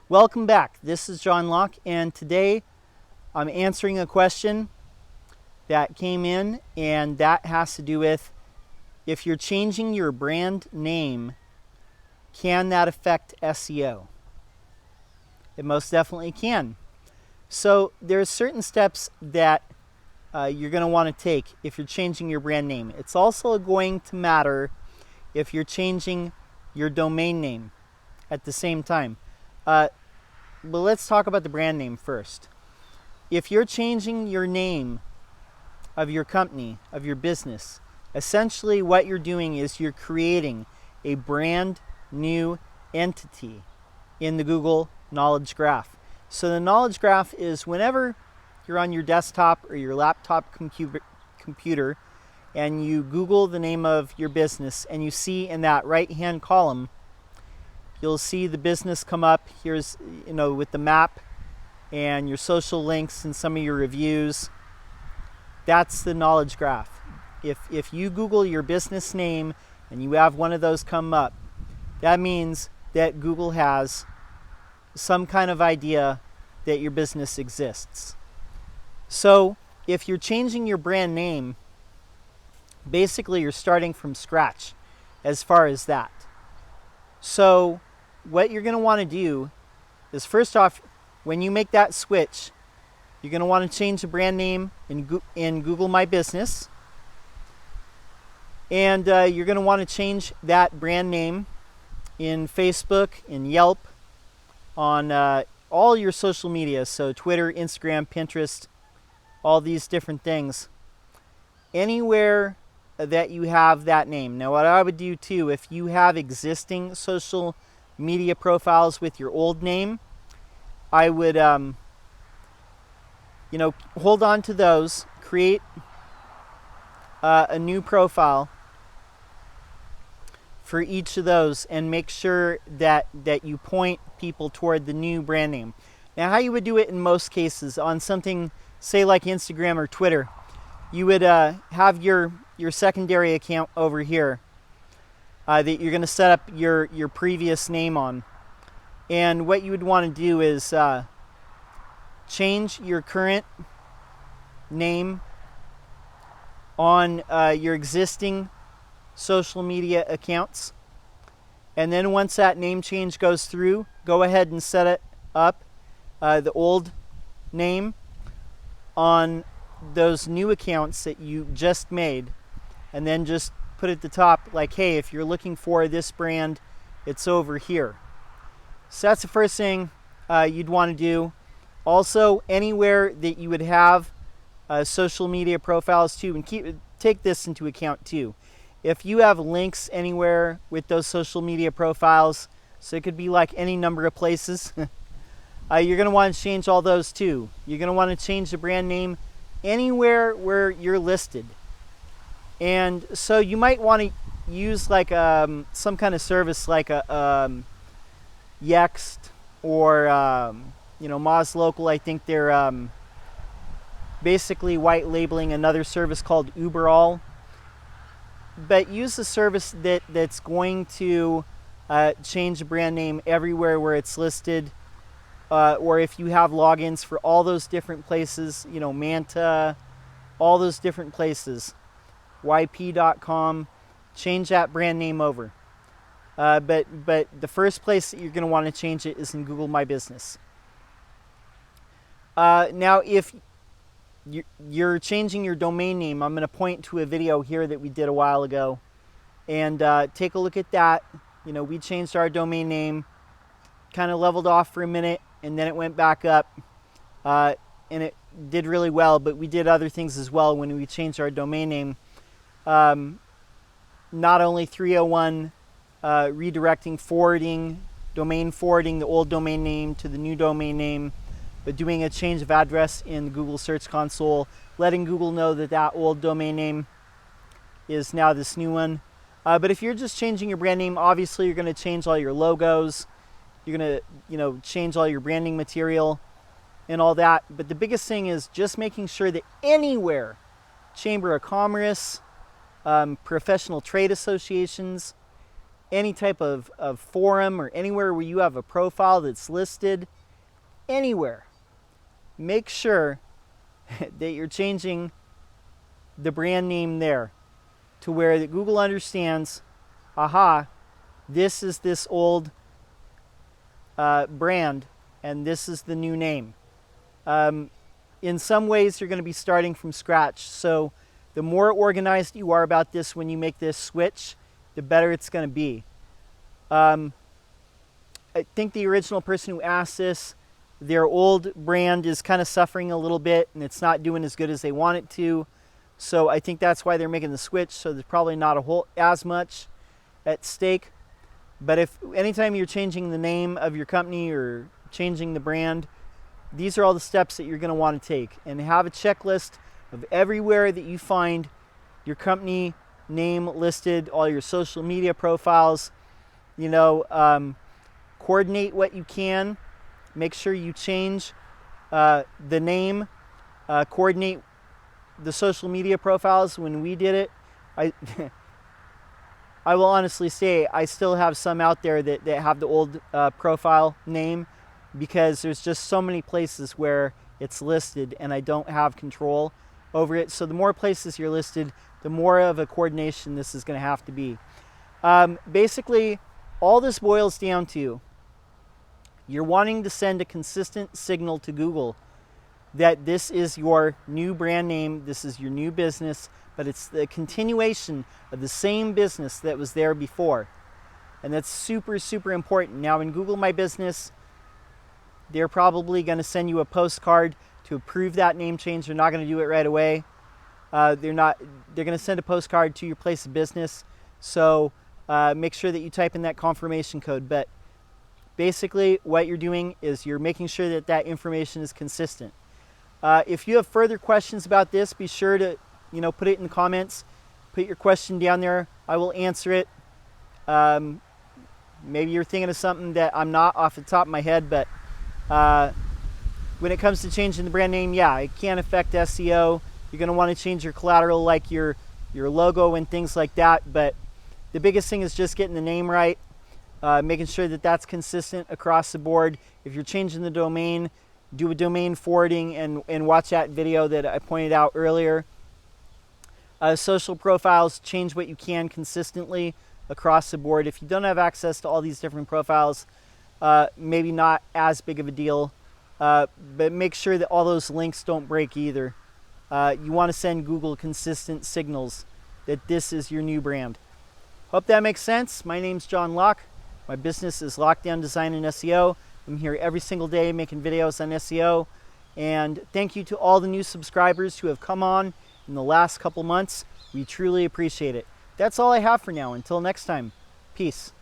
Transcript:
Welcome back. This is John Locke, and today I'm answering a question that came in, and that has to do with if you're changing your brand name, can that affect SEO? It most definitely can. So there's certain steps that you're going to want to take if you're changing your brand name. It's also going to matter if you're changing your domain name at the same time. But let's talk about the brand name first. If you're changing your name of your company, of your business, essentially what you're doing is you're creating a brand new entity in the Google Knowledge Graph. So the Knowledge Graph is whenever you're on your desktop or your laptop computer and you Google the name of your business and you see in that right-hand column, you'll see the business come up. Here's, with the map and your social links and some of your reviews. That's the Knowledge Graph. If you Google your business name and you have one of those come up, that means that Google has some kind of idea that your business exists. So if you're changing your brand name, basically you're starting from scratch as far as that. So what you're going to want to do is, first off, when you make that switch, you're going to want to change the brand name in Google My Business. And you're going to want to change that brand name in Facebook, in Yelp, on all your social media, so Twitter, Instagram, Pinterest, all these different things. Anywhere that you have that name. Now, what I would do too, if you have existing social media profiles with your old name, I would, hold on to those, create a new profile for each of those, and make sure that you point people toward the new brand name. Now, how you would do it in most cases on something, say like Instagram or Twitter, you would have your secondary account over here that you're going to set up your previous name on. And what you would want to do is change your current name on your existing social media accounts. And then once that name change goes through, go ahead and set it up, the old name, on those new accounts that you just made, and then just put at the top like, hey, if you're looking for this brand, it's over here. So that's the first thing you'd want to do. Also, anywhere that you would have social media profiles too, and take this into account too. If you have links anywhere with those social media profiles, so it could be like any number of places, you're going to want to change all those too. You're going to want to change the brand name anywhere where you're listed. And so you might want to use like some kind of service like a Yext or Moz Local. I think they're basically white labeling another service called Uberall. But use a service that's going to change the brand name everywhere where it's listed. Or if you have logins for all those different places, Manta, all those different places, yp.com, change that brand name over. But the first place that you're going to want to change it is in Google My Business. Now, if you're changing your domain name, I'm going to point to a video here that we did a while ago, and take a look at that. We changed our domain name, kind of leveled off for a minute, and then it went back up, and it did really well. But we did other things as well when we changed our domain name. Not only 301 redirecting, forwarding, domain forwarding the old domain name to the new domain name, but doing a change of address in the Google Search Console, letting Google know that old domain name is now this new one. But if you're just changing your brand name, obviously you're going to change all your logos. You're going to, change all your branding material and all that. But the biggest thing is just making sure that anywhere, Chamber of Commerce, professional trade associations, any type of forum or anywhere where you have a profile that's listed, anywhere, make sure that you're changing the brand name there to where that Google understands, aha, this is this old brand and this is the new name. In some ways, you're going to be starting from scratch. So the more organized you are about this when you make this switch, the better it's going to be. I think the original person who asked this, their old brand is kind of suffering a little bit and it's not doing as good as they want it to. So I think that's why they're making the switch. So there's probably not as much at stake. But if anytime you're changing the name of your company or changing the brand, these are all the steps that you're going to want to take, and have a checklist of everywhere that you find your company name listed, all your social media profiles. You know, coordinate what you can. Make sure you change the name, coordinate the social media profiles. When we did it, I will honestly say I still have some out there that have the old profile name, because there's just so many places where it's listed and I don't have control over it. So the more places you're listed, the more of a coordination this is going to have to be. Basically, all this boils down to, you're wanting to send a consistent signal to Google that this is your new brand name, this is your new business, but it's the continuation of the same business that was there before. And that's super, super important. Now in Google My Business, they're probably going to send you a postcard to approve that name change. They're not going to do it right away. They're going to send a postcard to your place of business. So make sure that you type in that confirmation code. But basically what you're doing is you're making sure that that information is consistent. If you have further questions about this, be sure to put it in the comments. Put your question down there. I will answer it. Maybe you're thinking of something that I'm not off the top of my head, but when it comes to changing the brand name, yeah, it can affect SEO. You're going to want to change your collateral, like your logo and things like that. But the biggest thing is just getting the name right, making sure that that's consistent across the board. If you're changing the domain, do a domain forwarding and watch that video that I pointed out earlier. Social profiles, change what you can consistently across the board. If you don't have access to all these different profiles, maybe not as big of a deal, but make sure that all those links don't break either. You want to send Google consistent signals that this is your new brand. Hope that makes sense. My name's John Locke. My business is Lockdown Design and SEO. I'm here every single day making videos on SEO. And thank you to all the new subscribers who have come on in the last couple months. We truly appreciate it. That's all I have for now. Until next time, peace.